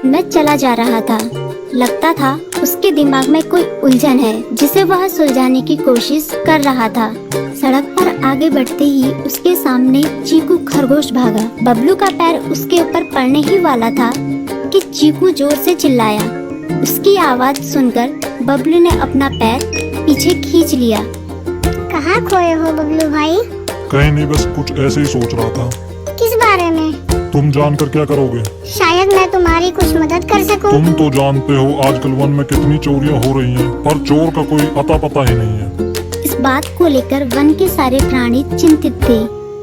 में चला जा रहा था। लगता था उसके दिमाग में कोई उलझन है जिसे वह सुलझाने की कोशिश कर रहा था। सड़क पर आगे बढ़ते ही उसके सामने चीकू खरगोश भागा। बबलू का पैर उसके ऊपर पड़ने ही वाला था कि चीकू जोर से चिल्लाया। उसकी आवाज सुनकर बबलू ने अपना पैर पीछे खींच लिया। कहाँ खोए हो बबलू भाई? कहीं नहीं, बस कुछ ऐसे ही सोच रहा था। किस बारे में? तुम जानकर क्या करोगे? शायद मैं तुम्हारी कुछ मदद कर सकूं। तुम तो जानते हो आजकल वन में कितनी चोरियां हो रही हैं, पर चोर का कोई अता पता ही नहीं है। इस बात को लेकर वन के सारे प्राणी चिंतित थे।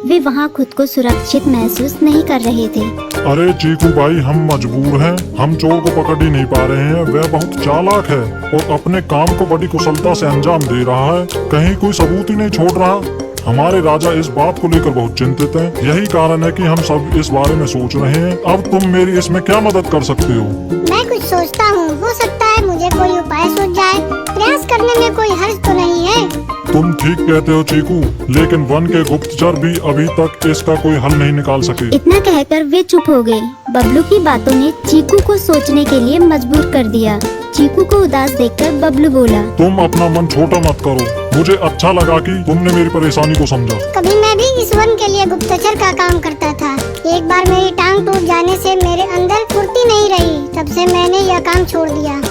वे वहाँ खुद को सुरक्षित महसूस नहीं कर रहे थे। अरे चीकू भाई, हम मजबूर हैं। हम चोर को पकड़ ही नहीं पा रहे हैं। वह बहुत चालाक है और अपने काम को बड़ी कुशलता से अंजाम दे रहा है। कहीं कोई सबूत ही नहीं छोड़ रहा। हमारे राजा इस बात को लेकर बहुत चिंतित हैं। यही कारण है कि हम सब इस बारे में सोच रहे हैं। अब तुम मेरी इसमें क्या मदद कर सकते हो? मैं कुछ सोचता हूँ, हो सकता है मुझे कोई उपाय सूझ जाए। प्रयास करने में कोई हर्ज तो नहीं है। तुम ठीक कहते हो चीकू, लेकिन वन के गुप्तचर भी अभी तक इसका कोई हल नहीं निकाल सके। इतना कहकर वे चुप हो गए। बबलू की बातों ने चीकू को सोचने के लिए मजबूर कर दिया। चीकू को उदास देखकर बबलू बोला, तुम अपना मन छोटा मत करो। मुझे अच्छा लगा कि तुमने मेरी परेशानी को समझा। कभी मैं भी इस वन के लिए गुप्तचर का काम करता था। एक बार मेरी टांग टूट जाने से मेरे अंदर फुर्ती नहीं रही। तब से मैंने यह काम छोड़ दिया।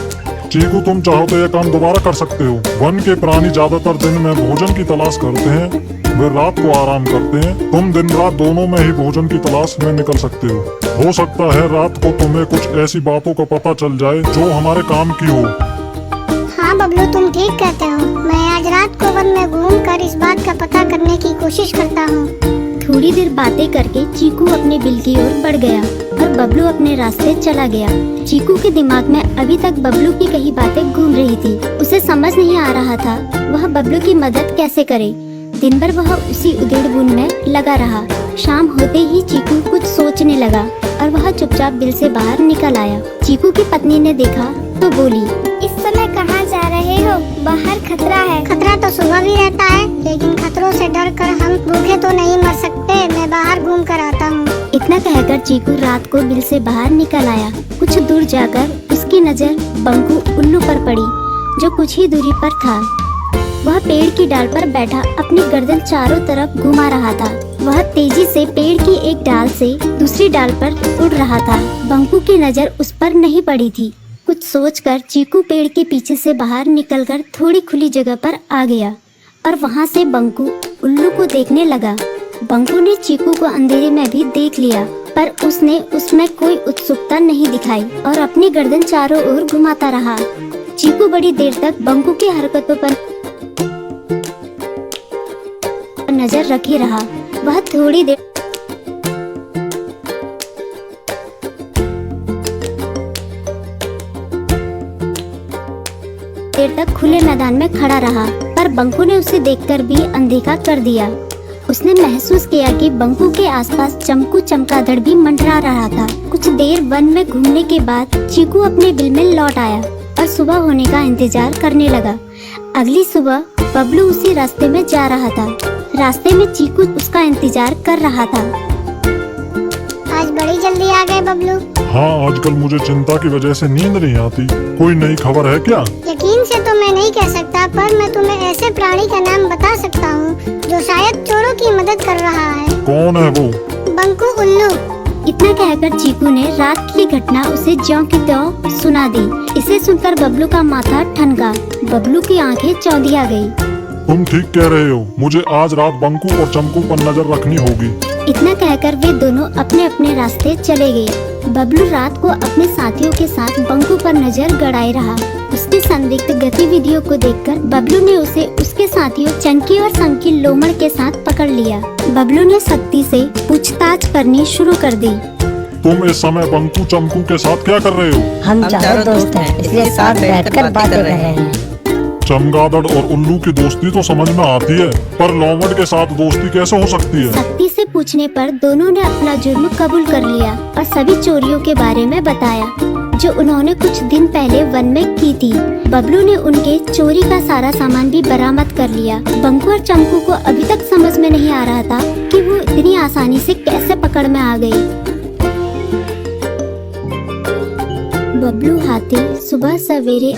चीकू, तुम चाहो तो यह काम दोबारा कर सकते हो। वन के प्राणी ज्यादातर दिन में भोजन की तलाश करते हैं, वे रात को आराम करते हैं। तुम दिन रात दोनों में ही भोजन की तलाश में निकल सकते हो सकता है रात को तुम्हें कुछ ऐसी बातों का पता चल जाए जो हमारे काम की हो। हाँ बबलू, तुम ठीक कहते हो। मैं आज रात को वन में घूमकर इस बात का पता करने की कोशिश करता हूँ। थोड़ी देर बातें करके चीकू अपने बिल की ओर बढ़ गया और बबलू अपने रास्ते चला गया। चीकू के दिमाग में अभी तक बबलू की कई बातें घूम रही थी। उसे समझ नहीं आ रहा था वह बबलू की मदद कैसे करे। दिन भर वह उसी उधेड़-बुन में लगा रहा। शाम होते ही चीकू कुछ सोचने लगा और वह चुपचाप बिल से बाहर निकल आया। चीकू की पत्नी ने देखा तो बोली, इस समय कहाँ जा रहे हो? बाहर खतरा है। खतरा तो सुबह भी रहता है, लेकिन खतरों से डरकर हम भूखे तो नहीं मर सकते। मैं बाहर घूम कर आता हूँ। इतना कहकर चीकू रात को बिल से बाहर निकल आया। कुछ दूर जाकर उसकी नजर बंकू उल्लू पर पड़ी, जो कुछ ही दूरी पर था। वह पेड़ की डाल पर बैठा अपनी गर्दन चारों तरफ घुमा रहा था। वह तेजी से पेड़ की एक डाल से दूसरी डाल पर उड़ रहा था। बंकू की नजर उस पर नहीं पड़ी थी। कुछ सोचकर चीकू पेड़ के पीछे से बाहर निकलकर थोड़ी खुली जगह पर आ गया और वहाँ से बंकू उल्लू को देखने लगा। बंकू ने चीकू को अंधेरे में भी देख लिया, पर उसने उसमें कोई उत्सुकता नहीं दिखाई और अपनी गर्दन चारों ओर घुमाता रहा। चीकू बड़ी देर तक बंकू की हरकतों पर नजर रखे रहा। वह थोड़ी देर तक खुले मैदान में खड़ा रहा, पर बंकू ने उसे देखकर भी अनदेखा कर दिया। उसने महसूस किया कि बंकू के आसपास चमकू चमगादड़ भी मंडरा रहा था। कुछ देर वन में घूमने के बाद चीकू अपने बिल में लौट आया और सुबह होने का इंतजार करने लगा। अगली सुबह बबलू उसी रास्ते में जा रहा था। रास्ते में चीकू उसका इंतजार कर रहा था। आज बड़ी जल्दी आ गए बबलू। हाँ, आजकल मुझे चिंता की वजह से नींद नहीं आती। कोई नई खबर है क्या? यकीन से तो मैं नहीं कह सकता, पर मैं तुम्हें ऐसे प्राणी का नाम बता सकता हूँ जो शायद चोरों की मदद कर रहा है। कौन है वो? बंकू उल्लू। इतना कहकर चीकू ने रात की घटना उसे ज्यों की त्यों सुना दी। इसे सुनकर बबलू का माथा ठनका। बबलू की आंखें चौंधिया गई। तुम ठीक कह रहे हो। मुझे आज रात बंकू और चमकू पर नजर रखनी होगी। इतना कहकर वे दोनों अपने अपने रास्ते चले गए। बबलू रात को अपने साथियों के साथ बंकू पर नजर गड़ाए रहा। उसकी संदिग्ध गतिविधियों को देखकर बबलू ने उसे उसके साथियों चंकी और संकी लोमड़ के साथ पकड़ लिया। बबलू ने सख्ती से पूछताछ करनी शुरू कर दी। तुम इस समय बंकू चमकू के साथ क्या कर रहे हो? हम चारों दोस्त हैं, इसलिए साथ बैठकर बातें कर रहे हैं। चमगादड़ और उल्लू की दोस्ती तो समझ में आती है, पर लोमड़ के साथ दोस्ती कैसे हो सकती है? सख्ती से पूछने पर दोनों ने अपना जुर्म कबूल कर लिया और सभी चोरियों के बारे में बताया जो उन्होंने कुछ दिन पहले वन में की थी। बबलू ने उनके चोरी का सारा सामान भी बरामद कर लिया। बंकू और चमकू को अभी तक समझ में नहीं आ रहा था कि वो इतनी आसानी से कैसे पकड़ में आ गई। बबलू हाथी सुबह सवेरे